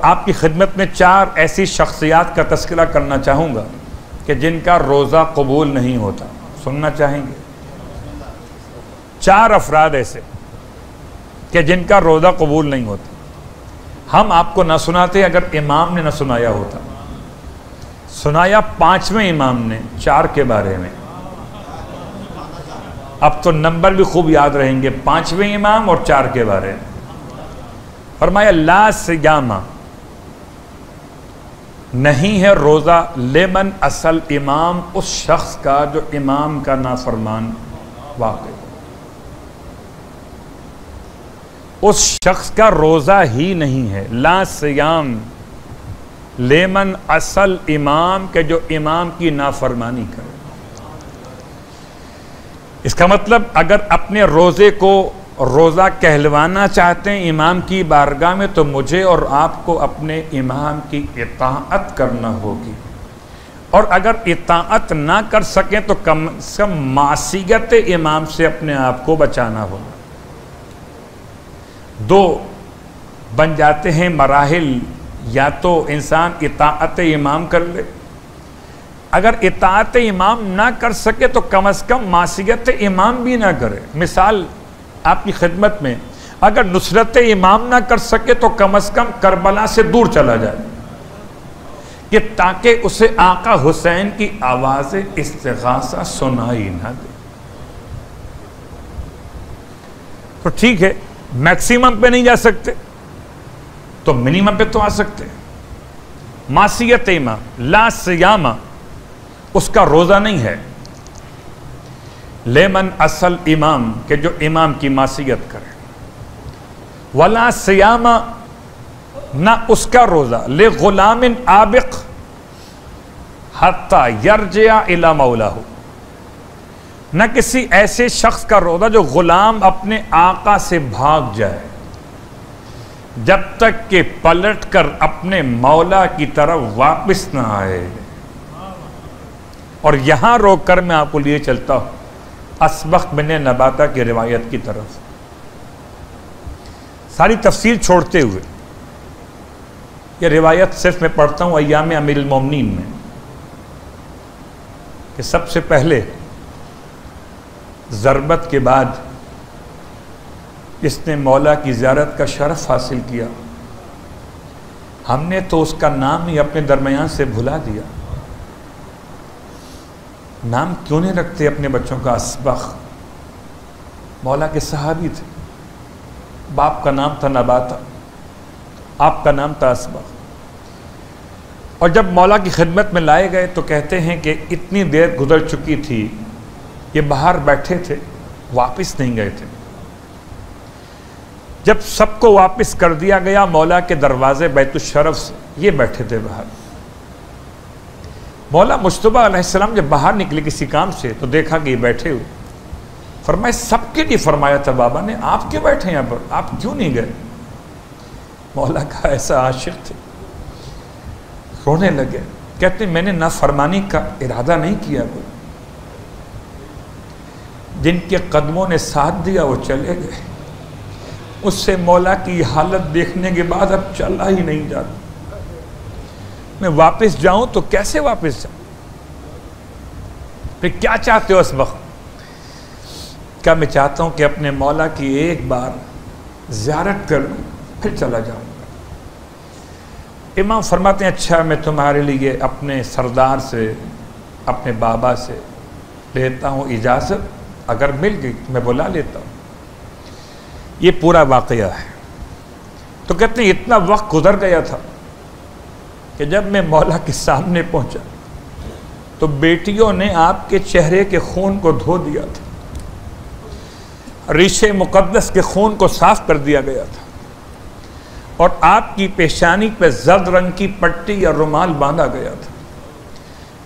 आपकी खिदमत में चार ऐसी शख्सियात का तस्करा करना चाहूँगा कि जिनका रोज़ा कबूल नहीं होता। सुनना चाहेंगे? चार अफराद ऐसे कि जिनका रोज़ा कबूल नहीं होता। हम आपको ना सुनाते अगर इमाम ने ना सुनाया होता। सुनाया पांचवें इमाम ने चार के बारे में। अब तो नंबर भी खूब याद रहेंगे, पांचवें इमाम और चार के बारे में। फरमाया ला सियामा, नहीं है रोज़ा लेमन असल इमाम, उस शख्स का जो इमाम का नाफरमान वाक़ई, उस शख्स का रोज़ा ही नहीं है। ला सियाम लेमन असल इमाम के जो इमाम की नाफरमानी करे। इसका मतलब अगर अपने रोज़े को रोज़ा कहलवाना चाहते हैं इमाम की बारगाह में, तो मुझे और आपको अपने इमाम की इताअत करना होगी। और अगर इताअत ना कर सकें तो कम से कम मासियत इमाम से अपने आप को बचाना होगा। दो बन जाते हैं मराहिल, या तो इंसान इताअत इमाम कर ले, अगर इताअत इमाम ना कर सके तो कम से कम मासियत इमाम भी ना करे। मिसाल आपकी खिदमत में, अगर नुसरत इमाम ना कर सके तो कम से कम करबला से दूर चला जाए, कि ताकि उसे आका हुसैन की आवाज़ इस्तिग़ासा सुनाई ना दे। तो ठीक है, मैक्सिमम पे नहीं जा सकते तो मिनिमम पे तो आ सकते। मासियत इमाम ला सियामा, उसका रोज़ा नहीं है। लेमन असल इमाम के जो इमाम की मासियत करे। वला सियामा, ना उसका रोज़ा ले गुलामिन आबिक हत्ता यरजिया इला मौलाहु, न किसी ऐसे शख्स का रोज़ा जो गुलाम अपने आका से भाग जाए, जब तक कि पलट कर अपने मौला की तरफ वापस ना आए। और यहां रोक कर मैं आपको लिए चलता हूं असबख बिन नबाता की रिवायत की तरफ, सारी तफसीर छोड़ते हुए। यह रिवायत सिर्फ मैं पढ़ता हूं अय्याम अमीरुल मोमिनीन में, कि सबसे पहले ज़रबत के बाद जिसने मौला की ज़ियारत का शरफ हासिल किया, हमने तो उसका नाम ही अपने दरमियान से भुला दिया। नाम क्यों नहीं रखते अपने बच्चों का? असबख मौला के सहाबी थे, बाप का नाम था नबाता, आपका नाम था असबख। और जब मौला की खिदमत में लाए गए तो कहते हैं कि इतनी देर गुजर चुकी थी, ये बाहर बैठे थे, वापस नहीं गए थे। जब सबको वापस कर दिया गया मौला के दरवाजे बैतुश-शरफ से, ये बैठे थे बाहर। मौला मुज्तबा अलैहिस्सलाम जब बाहर निकले किसी काम से तो देखा कि ये बैठे हुए। फरमाया सबके लिए फरमाया था बाबा ने, आप क्यों बैठे यहाँ पर, आप क्यों नहीं गए? मौला का ऐसा आशिक थे, रोने लगे। कहते मैंने ना फरमानी का इरादा नहीं किया, कोई जिनके कदमों ने साथ दिया वो चले गए। उससे मौला की हालत देखने के बाद अब चला ही नहीं जाता। मैं वापस जाऊं तो कैसे वापस जाऊं? फिर क्या चाहते हो इस वक्त? क्या मैं चाहता हूं कि अपने मौला की एक बार ज़ियारत कर लूं, फिर चला जाऊंगा। इमाम फरमाते हैं अच्छा मैं तुम्हारे लिए अपने सरदार से, अपने बाबा से लेता हूं इजाज़त, अगर मिल गई मैं बुला लेता हूं। ये पूरा वाक़या है। तो कहते हैं इतना वक्त गुजर गया था कि जब मैं मौला के सामने पहुंचा तो बेटियों ने आपके चेहरे के खून को धो दिया था, रिशे मुक़द्दस के खून को साफ कर दिया गया था, और आपकी पेशानी पे जर्द रंग की पट्टी या रुमाल बांधा गया था।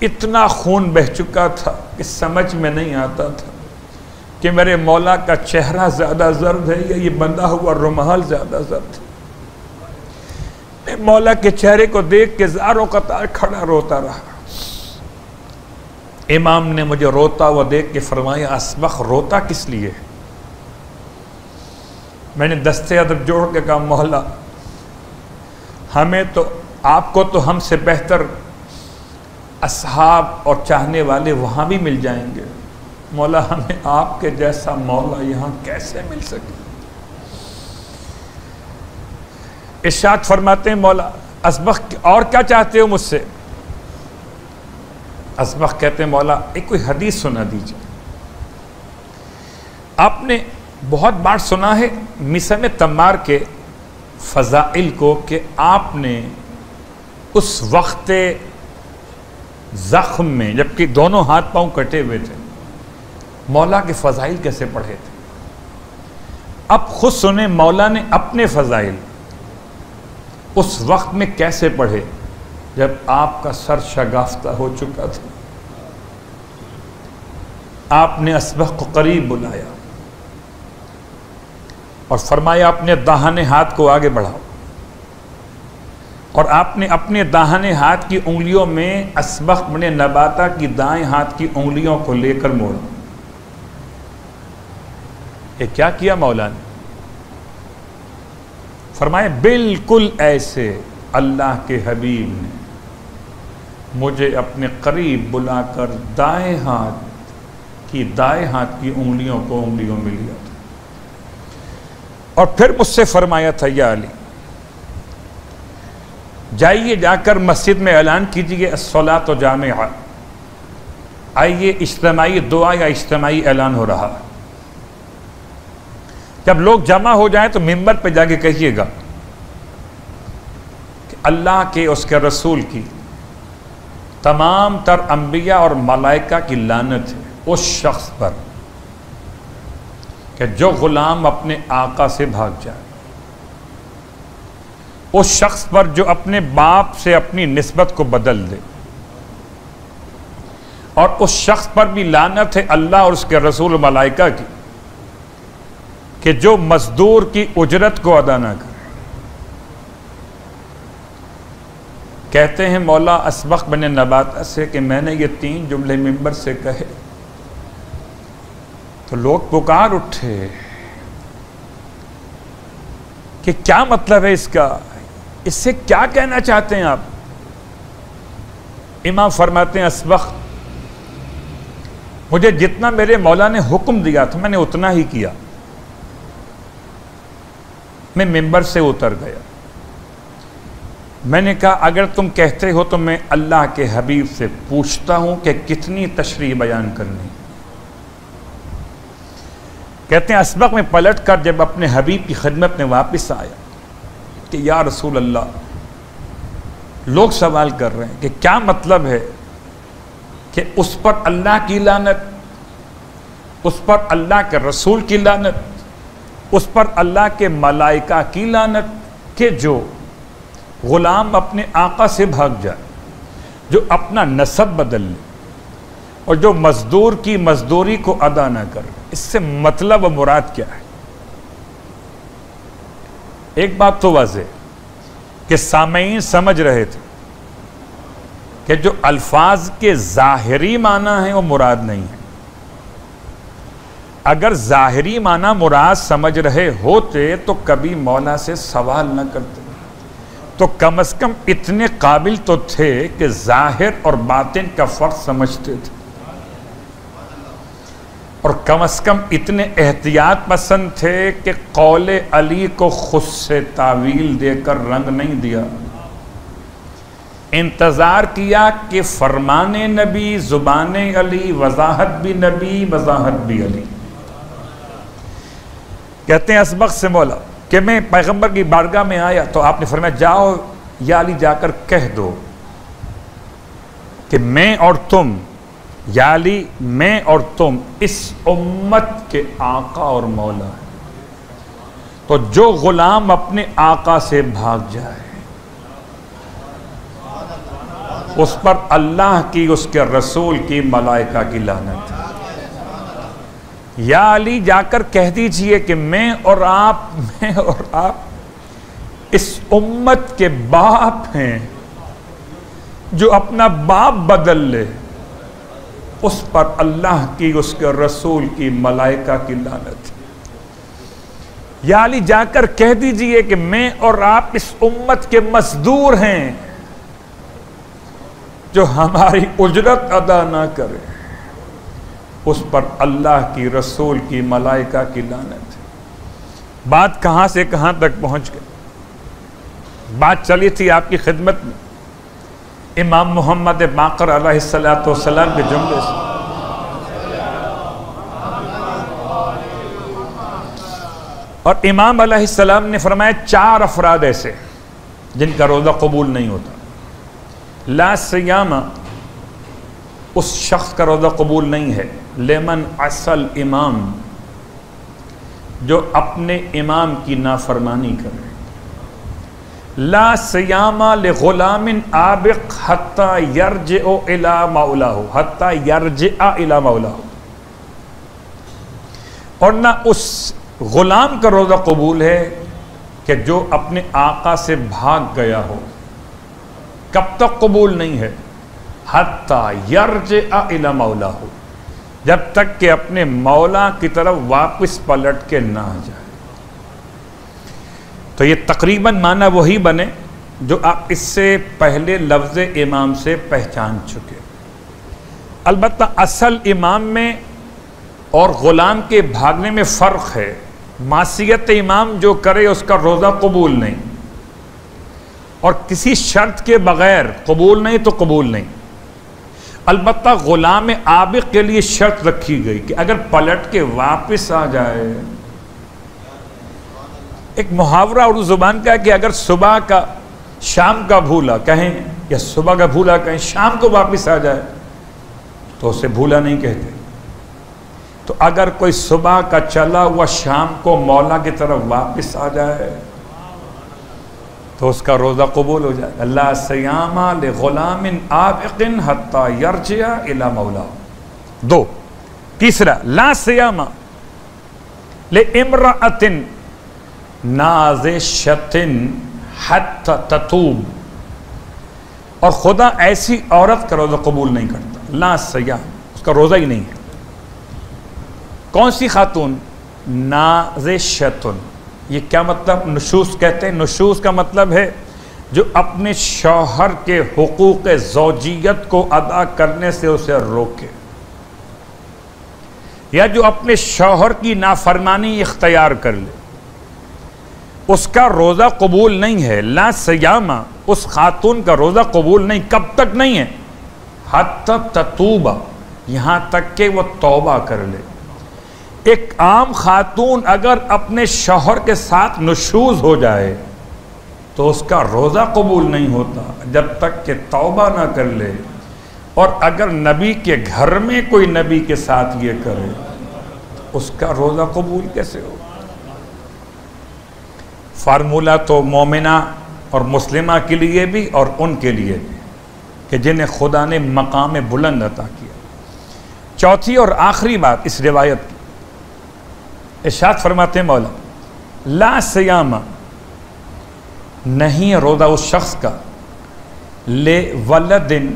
इतना खून बह चुका था कि समझ में नहीं आता था कि मेरे मौला का चेहरा ज़्यादा जर्द है या ये बंधा हुआ रुमाल ज़्यादा जर्द है। मैं मौला के चेहरे को देख के ज़ारों कतार खड़ा रोता रहा। इमाम ने मुझे रोता हुआ देख के फरमाया असबख रोता किस लिए? मैंने दस्ते अदब जोड़ के कहा मौला हमें तो, आपको तो हमसे बेहतर असहाब और चाहने वाले वहाँ भी मिल जाएंगे। मौला हमें आपके जैसा मौला यहाँ कैसे मिल सके। इरशाद फरमाते हैं मौला असबख और क्या चाहते हो मुझसे? असबख कहते हैं मौला एक कोई हदीस सुना दीजिए। आपने बहुत बार सुना है मिसम तम्मार के फ़ज़ाइल को कि आपने उस वक्त ज़ख्म में जबकि दोनों हाथ पांव कटे हुए थे मौला के फ़ज़ाइल कैसे पढ़े थे। अब खुद सुने मौला ने अपने फ़ज़ाइल उस वक्त में कैसे पढ़े जब आपका सर शगाफ्ता हो चुका था। आपने असबख को करीब बुलाया और फरमाया अपने दाहिने हाथ को आगे बढ़ाओ, और आपने अपने दाहिने हाथ की उंगलियों में असबख बने नबाता की दाएं हाथ की उंगलियों को लेकर मोड़ा। ये क्या किया मौला ने? फरमाया बिल्कुल ऐसे अल्लाह के हबीब ने मुझे अपने करीब बुलाकर दाएं हाथ की उंगलियों को उंगलियों में लिया था और फिर मुझसे फरमाया था या अली जाइए जाकर मस्जिद में ऐलान कीजिए अस्सलातु जामिआ। आइए इज्तिमाई दुआ या इज्तिमाई ऐलान हो रहा है। जब लोग जमा हो जाएं तो मिंबर पे जाके कहिएगा कि अल्लाह के उसके रसूल की तमाम तर अंबिया और मलाइका की लानत है उस शख्स पर कि जो गुलाम अपने आका से भाग जाए, उस शख्स पर जो अपने बाप से अपनी निस्बत को बदल दे, और उस शख्स पर भी लानत है अल्लाह और उसके रसूल मलाइका की कि जो मजदूर की उजरत को अदा ना करे। कहते हैं मौला असबख बने नबाता से कि मैंने ये 3 जुमले मिंबर से कहे तो लोग पुकार उठे कि क्या मतलब है इसका, इससे क्या कहना चाहते हैं आप। इमाम फरमाते हैं असबख मुझे जितना मेरे मौला ने हुक्म दिया था मैंने उतना ही किया। मैं मिंबर से उतर गया। मैंने कहा अगर तुम कहते हो तो मैं अल्लाह के हबीब से पूछता हूं कि कितनी तशरीह बयान करनी। कहते हैं असबक में पलट कर जब अपने हबीब की खिदमत में वापस आया कि या रसूल अल्लाह, लोग सवाल कर रहे हैं कि क्या मतलब है कि उस पर अल्लाह की लानत, उस पर अल्लाह के रसूल की लानत, उस पर अल्लाह के मलाइका की लानत कि जो गुलाम अपने आका से भाग जाए, जो अपना नसब बदल ले और जो मजदूर की मजदूरी को अदा ना करे। इससे मतलब व मुराद क्या है? एक बात तो वाज़ेह कि सामईन समझ रहे थे कि जो अल्फाज के ज़ाहिरी माना है वो मुराद नहीं है। अगर ज़ाहिरी माना मुराद समझ रहे होते तो कभी मौला से सवाल न करते, तो कम से कम इतने काबिल तो थे कि ज़ाहिर और बातिन का फ़र्क समझते थे, और कम से कम इतने एहतियात पसंद थे कि कौले अली को खुद से तावील देकर रंग नहीं दिया। इंतज़ार किया कि फरमाने नबी, ज़ुबाने अली, वज़ाहत भी नबी, वज़ाहत भी अली। कहते हैं असबक से मौला कि मैं पैगंबर की बारगाह में आया तो आपने फरमाया जाओ या अली जाकर कह दो कि मैं और तुम, या अली मैं और तुम इस उम्मत के आका और मौला है। तो जो गुलाम अपने आका से भाग जाए उस पर अल्लाह की, उसके रसूल की, मलाइका की लानत है। या अली जाकर कह दीजिए कि मैं और आप इस उम्मत के बाप हैं। जो अपना बाप बदल ले उस पर अल्लाह की, उसके रसूल की, मलाइका की लानत। या अली जाकर कह दीजिए कि मैं और आप इस उम्मत के मजदूर हैं, जो हमारी उजरत अदा ना करे उस पर अल्लाह की, रसूल की, मलाइका की लानत है। बात कहां से कहां तक पहुंच गई। बात चली थी आपकी खिदमत में इमाम मोहम्मद बाक़र अलैहिस्सलाम के जुमले से। और इमाम अलैहिस्सलाम ने फरमाया 4 अफराद ऐसे जिनका रोज़ा कबूल नहीं होता। ला सियामा, उस शख्स का रोज़ा कबूल नहीं है। लेमन असल इमाम, जो अपने इमाम की नाफरमानी करे। ला सियामा ले गुलामिन आबिक हत्ता यरजिअ इला मौलाहु, हत्ता यरजिअ इला मौलाहु। और ना उस गुलाम का रोज़ा कबूल है कि जो अपने आका से भाग गया हो। कब तक कबूल नहीं है? हत्ता यरजिअ इला मौलाहु, जब तक कि अपने मौला की तरफ वापस पलट के ना जाए। तो ये तकरीबन माना वही बने जो आप इससे पहले लफ्ज़ इमाम से पहचान चुके। अलबत्ता असल इमाम में और ग़ुलाम के भागने में फ़र्क है। मासियत इमाम जो करे उसका रोज़ा कबूल नहीं, और किसी शर्त के बग़ैर कबूल नहीं तो कबूल नहीं। अलबत्ता ग़ुलाम आबिक के लिए शर्त रखी गई कि अगर पलट के वापस आ जाए। एक मुहावरा उर्दू ज़ुबान का है कि अगर सुबह का शाम का भूला कहें या सुबह का भूला कहें, शाम को वापस आ जाए तो उसे भूला नहीं कहते। तो अगर कोई सुबह का चला हुआ शाम को मौला की तरफ वापस आ जाए तो उसका रोज़ा कबूल हो जाए। अल्लाह सियामा ले गुलामिन आबिकिन हत्ता यरजिअ इला मौला। 2, तीसरा ला सियामा ले इम्राअतिन नाज़िशतिन हत्ता ततूब। और खुदा ऐसी औरत का रोज़ा कबूल नहीं करता। ला सियाम, उसका रोज़ा ही नहीं है। कौन सी खातून? नाज़िशतुन। ये क्या मतलब? नुशूस कहते हैं। नुशूस का मतलब है जो अपने शौहर के हुकूक ज़ौजियत को अदा करने से उसे रोके, या जो अपने शौहर की नाफरमानी इख्तियार कर ले, उसका रोज़ा कबूल नहीं है। ला सियामा, उस खातून का रोज़ा कबूल नहीं। कब तक नहीं है? हत्ता ततूबा, यहां तक कि वो तौबा कर ले। एक आम खातून अगर अपने शौहर के साथ नुशूज़ हो जाए तो उसका रोज़ा कबूल नहीं होता जब तक कि तौबा ना कर ले। और अगर नबी के घर में कोई नबी के साथ ये करे तो उसका रोज़ा कबूल कैसे हो? फार्मूला तो मोमिना और मुस्लिमा के लिए भी और उनके लिए भी कि जिन्हें खुदा ने मकाम बुलंद अता किया। चौथी और आखिरी बात इस रिवायत की, इरशाद फरमाते हैं मौला, ला सियामा, नहीं रोज़ा उस शख्स का, ले वलदिन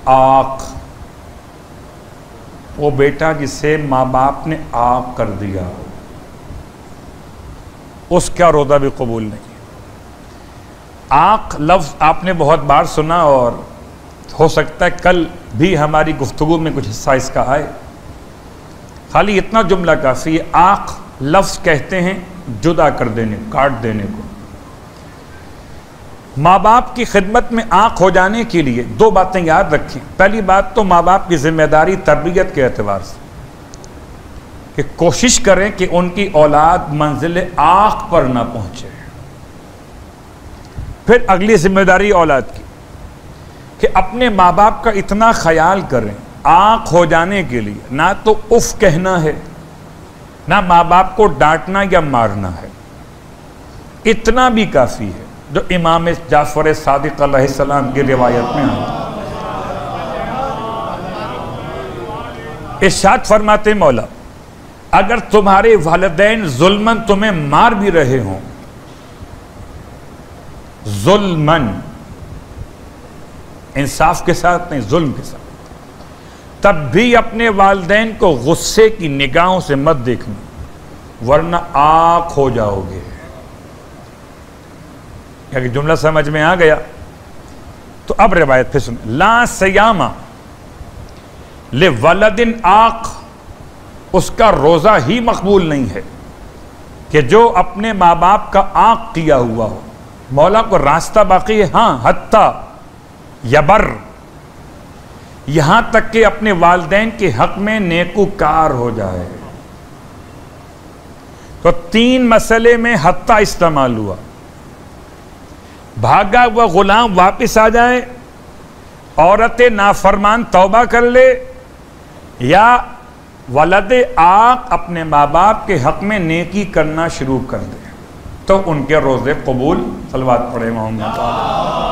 आक, वो बेटा जिसे माँ बाप ने आक कर दिया, उसका रोज़ा भी कबूल नहीं। आक लफ्ज़ आपने बहुत बार सुना और हो सकता है कल भी हमारी गुफ्तगू में कुछ हिस्सा इसका आए। खाली इतना जुमला काफ़ी है। आक लफ्ज़ कहते हैं जुदा कर देने, काट देने को। माँ बाप की खिदमत में आँख हो जाने के लिए 2 बातें याद रखें। पहली बात तो माँ बाप की जिम्मेदारी तरबियत के एतबार से कि कोशिश करें कि उनकी औलाद मंजिल आँख पर ना पहुँचे। फिर अगली जिम्मेदारी औलाद की कि अपने माँ बाप का इतना ख्याल करें आँख हो जाने के लिए, ना तो उफ कहना है, ना माँ बाप को डांटना या मारना है। इतना भी काफ़ी है जो इमाम जाफर सादिक अलैहिस्सलाम की रिवायत में आता है। इरशाद फरमाते मौला, अगर तुम्हारे वालिदैन जुल्मन तुम्हें मार भी रहे हों, जुल्मन इंसाफ के साथ नहीं, जुल्म के साथ, तब भी अपने वालिदैन को गुस्से की निगाहों से मत देखना। वरना आँख हो जाओगे। क्या कि जुमला समझ में आ गया? तो अब रिवायत फिर सुन, ला सयामा ले वलदिन आँख, उसका रोजा ही मकबूल नहीं है कि जो अपने माँ बाप का आँख किया हुआ हो। मौला को रास्ता बाकी है, हाँ, हत्ता यबर, यहां तक कि अपने वालिदैन के हक में नेकूकार हो जाए। तो 3 मसले में हत्ता इस्तेमाल हुआ। भागा हुआ गुलाम वापस आ जाए, औरत नाफरमान तौबा कर ले, या वलद आक अपने माँ बाप के हक में नेकी करना शुरू कर दे, तो उनके रोजे कबूल। सलवात पढ़े मोहम्मद।